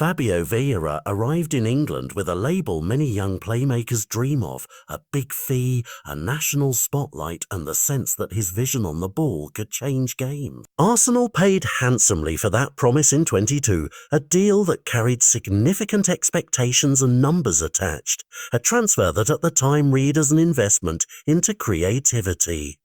Fabio Vieira arrived in England with a label many young playmakers dream of, a big fee, a national spotlight and the sense that his vision on the ball could change games. Arsenal paid handsomely for that promise in 22, a deal that carried significant expectations and numbers attached, a transfer that at the time read as an investment into creativity.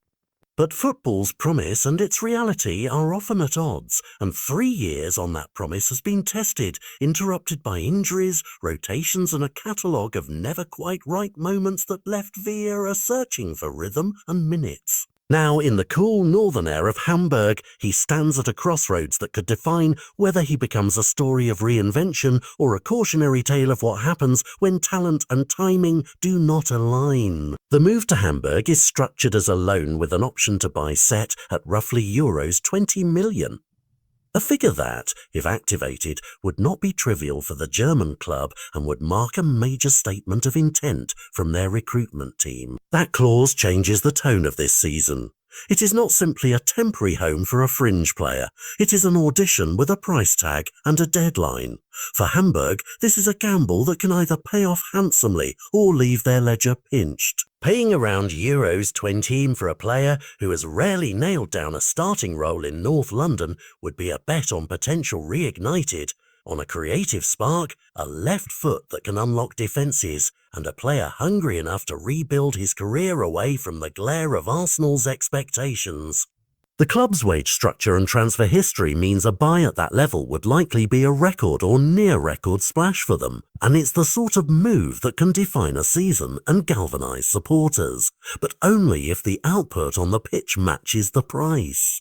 But football's promise and its reality are often at odds, and 3 years on that promise has been tested, interrupted by injuries, rotations and a catalogue of never quite right moments that left Vieira searching for rhythm and minutes. Now, in the cool northern air of Hamburg, he stands at a crossroads that could define whether he becomes a story of reinvention or a cautionary tale of what happens when talent and timing do not align. The move to Hamburg is structured as a loan with an option to buy set at roughly Euros 20 million. A figure that, if activated, would not be trivial for the German club and would mark a major statement of intent from their recruitment team. That clause changes the tone of this season. It is not simply a temporary home for a fringe player. It is an audition with a price tag and a deadline. For Hamburg, this is a gamble that can either pay off handsomely or leave their ledger pinched. Paying around Euros 20 for a player who has rarely nailed down a starting role in North London would be a bet on potential reignited, on a creative spark, a left foot that can unlock defences, and a player hungry enough to rebuild his career away from the glare of Arsenal's expectations. The club's wage structure and transfer history means a buy at that level would likely be a record or near-record splash for them, and it's the sort of move that can define a season and galvanise supporters, but only if the output on the pitch matches the price.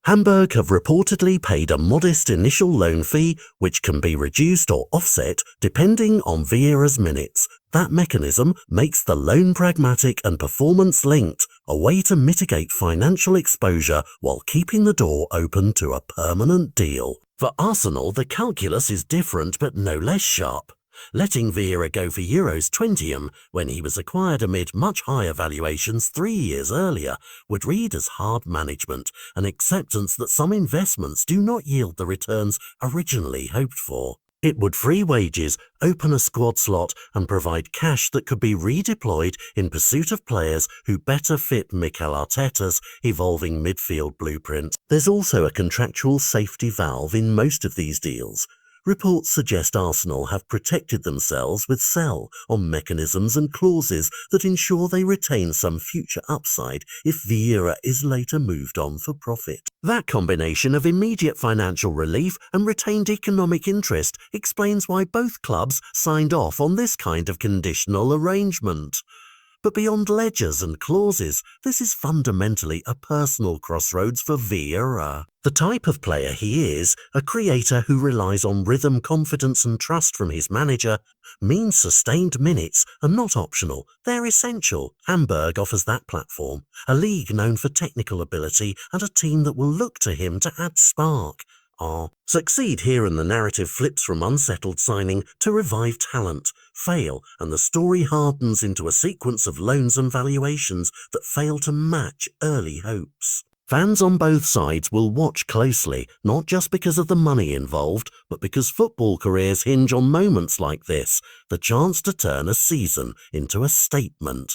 Hamburg have reportedly paid a modest initial loan fee, which can be reduced or offset depending on Vieira's minutes. That mechanism makes the loan pragmatic and performance-linked, a way to mitigate financial exposure while keeping the door open to a permanent deal. For Arsenal, the calculus is different but no less sharp. Letting Vieira go for Euros 20 when he was acquired amid much higher valuations 3 years earlier would read as hard management, an acceptance that some investments do not yield the returns originally hoped for. It would free wages, open a squad slot and provide cash that could be redeployed in pursuit of players who better fit Mikel Arteta's evolving midfield blueprint. There's also a contractual safety valve in most of these deals. Reports suggest Arsenal have protected themselves with sell on mechanisms and clauses that ensure they retain some future upside if Vieira is later moved on for profit. That combination of immediate financial relief and retained economic interest explains why both clubs signed off on this kind of conditional arrangement. But beyond ledgers and clauses, this is fundamentally a personal crossroads for Vieira. The type of player he is, a creator who relies on rhythm, confidence and trust from his manager, means sustained minutes are not optional, they're essential. Hamburg offers that platform, a league known for technical ability and a team that will look to him to add spark. Succeed here and the narrative flips from unsettled signing to revive talent, fail and the story hardens into a sequence of loans and valuations that fail to match early hopes. Fans on both sides will watch closely, not just because of the money involved, but because football careers hinge on moments like this, the chance to turn a season into a statement.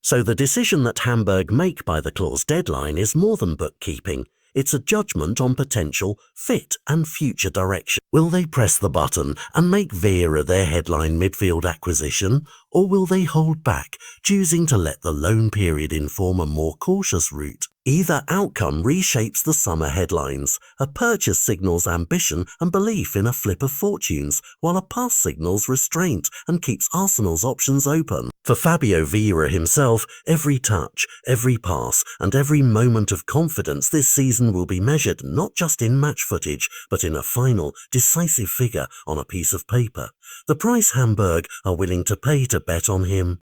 So the decision that Hamburg make by the clause deadline is more than bookkeeping. It's a judgment on potential, fit and future direction. Will they press the button and make Vieira their headline midfield acquisition, or will they hold back, choosing to let the loan period inform a more cautious route? Either outcome reshapes the summer headlines. A purchase signals ambition and belief in a flip of fortunes, while a pass signals restraint and keeps Arsenal's options open. For Fabio Vieira himself, every touch, every pass and every moment of confidence this season will be measured not just in match footage, but in a final, decisive figure on a piece of paper. The price Hamburg are willing to pay to bet on him.